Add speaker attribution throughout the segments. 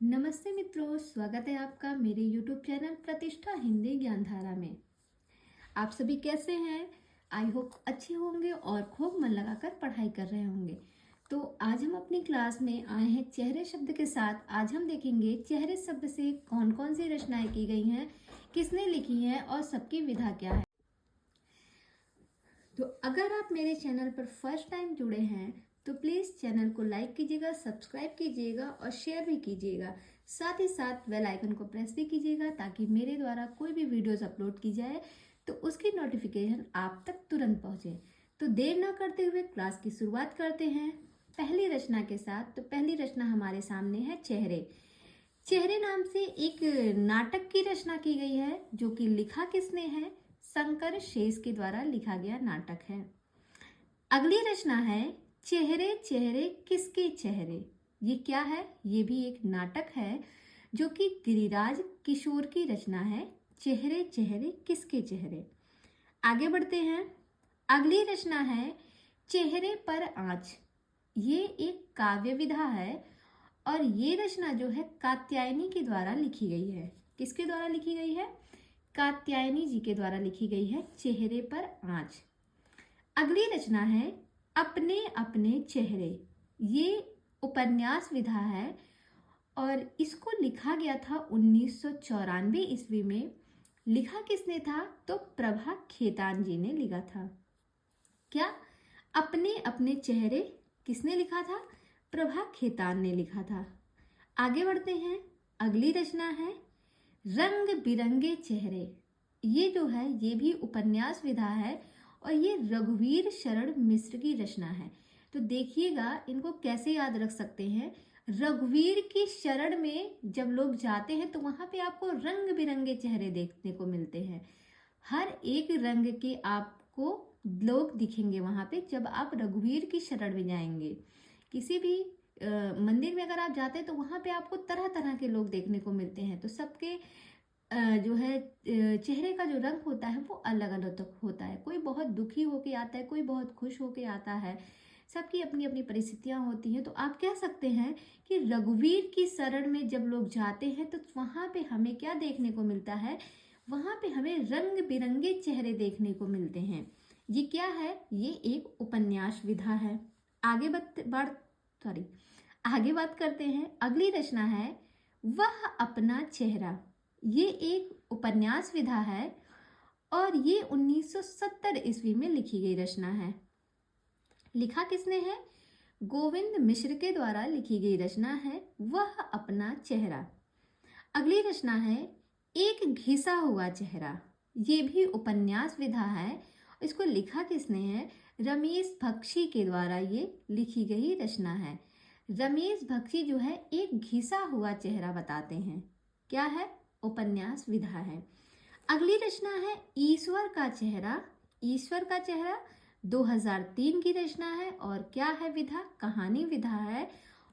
Speaker 1: नमस्ते मित्रों, स्वागत है आपका मेरे YouTube चैनल प्रतिष्ठा हिंदी ज्ञानधारा में। आप सभी कैसे हैं? आई होप अच्छे होंगे और खूब मन लगाकर पढ़ाई कर रहे होंगे। तो आज हम अपनी क्लास में आए हैं चेहरे शब्द के साथ। आज हम देखेंगे चेहरे शब्द से कौन कौन सी रचनाएं की गई हैं, किसने लिखी हैं और सबकी विधा क्या है। तो अगर आप मेरे चैनल पर फर्स्ट टाइम जुड़े हैं तो प्लीज़ चैनल को लाइक कीजिएगा, सब्सक्राइब कीजिएगा और शेयर भी कीजिएगा। साथ ही साथ बेल आइकन को प्रेस भी कीजिएगा ताकि मेरे द्वारा कोई भी वीडियोस अपलोड की जाए तो उसकी नोटिफिकेशन आप तक तुरंत पहुंचे। तो देर ना करते हुए क्लास की शुरुआत करते हैं पहली रचना के साथ। तो पहली रचना हमारे सामने है चेहरे। चेहरे नाम से एक नाटक की रचना की गई है जो कि लिखा किसने है? शंकर शेष के द्वारा लिखा गया नाटक है। अगली रचना है चेहरे चेहरे किसके चेहरे। ये क्या है? ये भी एक नाटक है जो कि गिरिराज किशोर की रचना है। चेहरे चेहरे किसके चेहरे। आगे बढ़ते हैं। अगली रचना है चेहरे पर आँच। ये एक काव्य विधा है और ये रचना जो है कात्यायनी के द्वारा लिखी गई है। किसके द्वारा लिखी गई है? कात्यायनी जी के द्वारा लिखी गई है चेहरे पर आँच। अगली रचना है अपने अपने चेहरे। ये उपन्यास विधा है और इसको लिखा गया था 1994 ईस्वी में। लिखा किसने था? तो प्रभा खेतान जी ने लिखा था। क्या? अपने अपने चेहरे किसने लिखा था? प्रभा खेतान ने लिखा था। आगे बढ़ते हैं। अगली रचना है रंग बिरंगे चेहरे। ये जो है ये भी उपन्यास विधा है और ये रघुवीर शरण मिश्र की रचना है। तो देखिएगा इनको कैसे याद रख सकते हैं। रघुवीर की शरण में जब लोग जाते हैं तो वहां पे आपको रंग बिरंगे चेहरे देखने को मिलते हैं। हर एक रंग के आपको लोग दिखेंगे वहां पे जब आप रघुवीर की शरण में जाएंगे। किसी भी मंदिर में अगर आप जाते हैं तो वहां पे आपको तरह तरह के लोग देखने को मिलते हैं। तो सबके जो है चेहरे का जो रंग होता है वो अलग अलग होता है। कोई बहुत दुखी होके आता है, कोई बहुत खुश होके आता है। सबकी अपनी अपनी परिस्थितियां होती हैं। तो आप कह सकते हैं कि रघुवीर की शरण में जब लोग जाते हैं तो वहां पे हमें क्या देखने को मिलता है? वहां पे हमें रंग बिरंगे चेहरे देखने को मिलते हैं। ये क्या है? ये एक उपन्यास विधा है। आगे आगे बात करते हैं। अगली रचना है वह अपना चेहरा। ये एक उपन्यास विधा है और ये 1970 ईस्वी में लिखी गई रचना है। लिखा किसने है? गोविंद मिश्र के द्वारा लिखी गई रचना है वह अपना चेहरा। अगली रचना है एक घिसा हुआ चेहरा। ये भी उपन्यास विधा है। इसको लिखा किसने है? रमेश भक्शी के द्वारा ये लिखी गई रचना है। रमेश भक्शी जो है एक घिसा हुआ चेहरा बताते हैं। क्या है? उपन्यास विधा है। अगली रचना है ईश्वर का चेहरा। ईश्वर का चेहरा 2003 की रचना है और क्या है विधा? कहानी विधा है।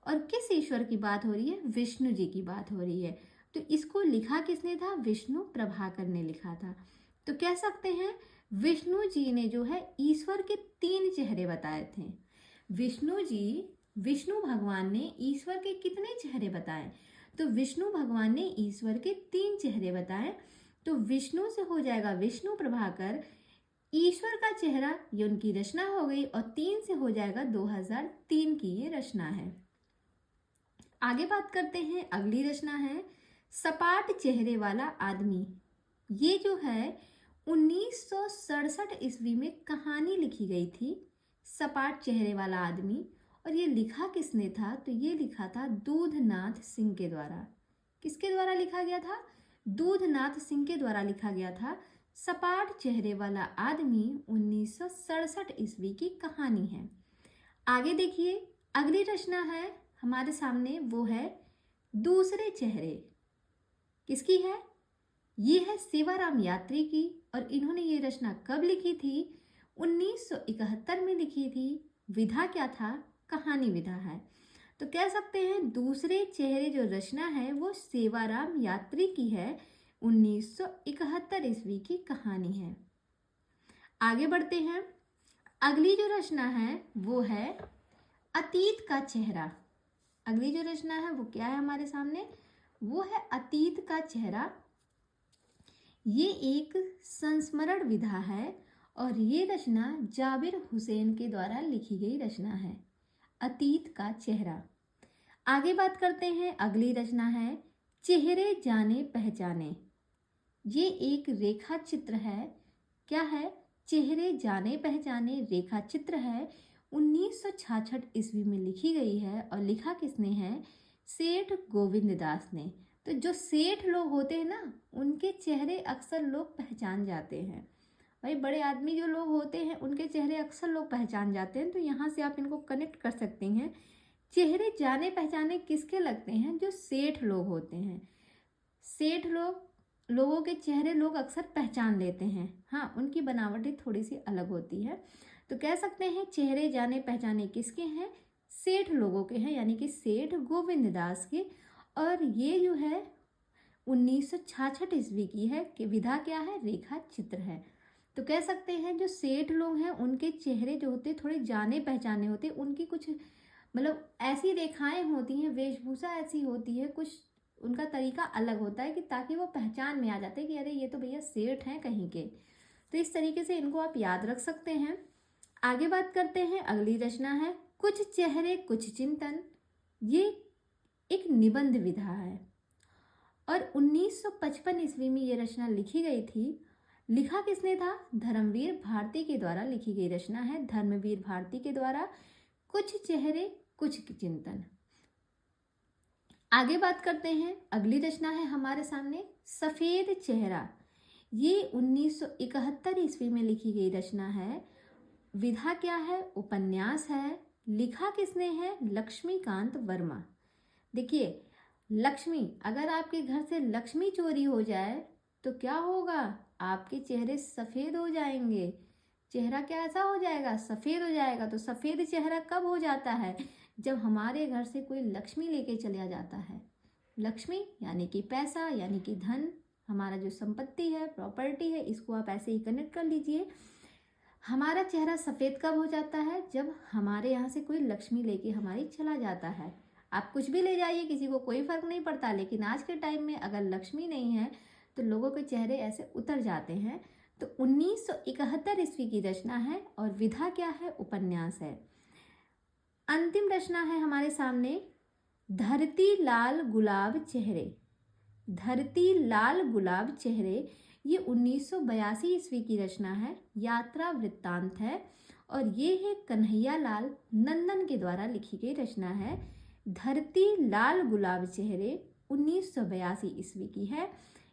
Speaker 1: और किस ईश्वर की बात हो रही है? विष्णु जी की बात हो रही है। तो इसको लिखा किसने था? विष्णु प्रभाकर ने लिखा था। तो कह सकते हैं विष्णु जी ने जो है ईश्वर के 3 चेहरे बताए थे। विष्णु भगवान ने ईश्वर के कितने चेहरे बताए? तो विष्णु भगवान ने ईश्वर के 3 चेहरे बताए। तो विष्णु से हो जाएगा विष्णु प्रभाकर। ईश्वर का चेहरा ये उनकी रचना हो गई और 3 से हो जाएगा 2003 की ये रचना है। आगे बात करते हैं। अगली रचना है सपाट चेहरे वाला आदमी। ये जो है 1967 ईस्वी में कहानी लिखी गई थी सपाट चेहरे वाला आदमी। और ये लिखा किसने था? तो ये लिखा था दूधनाथ सिंह के द्वारा। किसके द्वारा लिखा गया था? दूधनाथ सिंह के द्वारा लिखा गया था। सपाट चेहरे वाला आदमी 1967 ईस्वी की कहानी है। आगे देखिए। अगली रचना है हमारे सामने वो है दूसरे चेहरे। किसकी है? ये है सेवाराम यात्री की। और इन्होंने ये रचना कब लिखी थी? 1971 में लिखी थी। विधा क्या था? कहानी विधा है। तो कह सकते हैं दूसरे चेहरे जो रचना है वो सेवाराम यात्री की है। 1971 ईस्वी की कहानी है। आगे बढ़ते हैं। अगली जो रचना है वो है अतीत का चेहरा। अगली जो रचना है वो क्या है हमारे सामने, वो है अतीत का चेहरा। ये एक संस्मरण विधा है और ये रचना जाबिर हुसैन के द्वारा लिखी गई रचना है, अतीत का चेहरा। आगे बात करते हैं, अगली रचना है चेहरे जाने पहचाने। ये एक रेखा चित्र है। क्या है, चेहरे जाने पहचाने रेखा चित्र है। 1966 ईस्वी में लिखी गई है और लिखा किसने है, सेठ गोविंद दास ने। तो जो सेठ लोग होते हैं ना, उनके चेहरे अक्सर लोग पहचान जाते हैं। भाई बड़े आदमी जो लोग होते हैं उनके चेहरे अक्सर लोग पहचान जाते हैं, तो यहाँ से आप इनको कनेक्ट कर सकते हैं। चेहरे जाने पहचाने किसके लगते हैं, जो सेठ लोग होते हैं। सेठ लोगों के चेहरे लोग अक्सर पहचान लेते हैं। हाँ, उनकी बनावटें थोड़ी सी अलग होती है। तो कह सकते हैं चेहरे जाने पहचाने किसके हैं, सेठ लोगों के हैं, यानी कि सेठ गोविंद दास के। और ये जो है 1966 ईस्वी की है कि विधा क्या है, रेखा चित्र है। तो कह सकते हैं जो सेठ लोग हैं उनके चेहरे जो होते थोड़े जाने पहचाने होते, उनकी कुछ मतलब ऐसी रेखाएं होती हैं, वेशभूषा ऐसी होती है, कुछ उनका तरीका अलग होता है कि ताकि वो पहचान में आ जाते हैं कि अरे ये तो भैया सेठ हैं कहीं के। तो इस तरीके से इनको आप याद रख सकते हैं। आगे बात करते हैं, अगली रचना है कुछ चेहरे कुछ चिंतन। ये एक निबंध विधा है और 1955 ईस्वी में ये रचना लिखी गई थी। लिखा किसने था, धर्मवीर भारती के द्वारा लिखी गई रचना है, धर्मवीर भारती के द्वारा। कुछ चेहरे कुछ चिंतन। आगे बात करते हैं, अगली रचना है हमारे सामने सफेद चेहरा। ये 1971 ईस्वी में लिखी गई रचना है। विधा क्या है, उपन्यास है। लिखा किसने है, लक्ष्मीकांत वर्मा। देखिए लक्ष्मी, अगर आपके घर से लक्ष्मी चोरी हो जाए तो क्या होगा, आपके चेहरे सफ़ेद हो जाएंगे। चेहरा क्या ऐसा हो जाएगा, सफ़ेद हो जाएगा। तो सफ़ेद चेहरा कब हो जाता है, जब हमारे घर से कोई लक्ष्मी लेके चला जाता है। लक्ष्मी यानी कि पैसा, यानी कि धन, हमारा जो संपत्ति है, प्रॉपर्टी है, इसको आप ऐसे ही कनेक्ट कर लीजिए। हमारा चेहरा सफ़ेद कब हो जाता है, जब हमारे यहाँ से कोई लक्ष्मी लेके हमारी चला जाता है। आप कुछ भी ले जाइए, किसी को कोई फ़र्क नहीं पड़ता, लेकिन आज के टाइम में अगर लक्ष्मी नहीं है तो लोगों के चेहरे ऐसे उतर जाते हैं। तो 1971 ईस्वी की रचना है और विधा क्या है, उपन्यास है। अंतिम रचना है हमारे सामने धरती लाल गुलाब चेहरे। धरती लाल गुलाब चेहरे, ये 1982 ईस्वी की रचना है, यात्रा वृत्तांत है और ये है कन्हैया लाल नंदन के द्वारा लिखी गई रचना है। धरती लाल गुलाब चेहरे 1982 ईस्वी की है,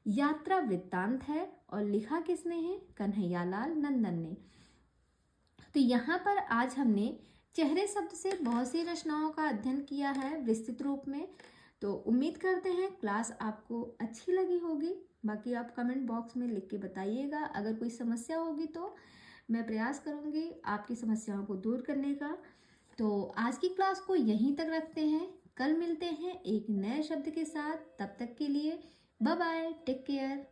Speaker 1: यात्रा वृत्तांत है और लिखा किसने है, कन्हैया लाल नंदन ने। तो यहाँ पर आज हमने चेहरे शब्द से बहुत सी रचनाओं का अध्ययन किया है विस्तृत रूप में। तो उम्मीद करते हैं क्लास आपको अच्छी लगी होगी। बाकी आप कमेंट बॉक्स में लिख के बताइएगा। अगर कोई समस्या होगी तो मैं प्रयास करूँगी आपकी समस्याओं को दूर करने का। तो आज की क्लास को यहीं तक रखते हैं, कल मिलते हैं एक नए शब्द के साथ। तब तक के लिए बाय बाय, टेक केयर।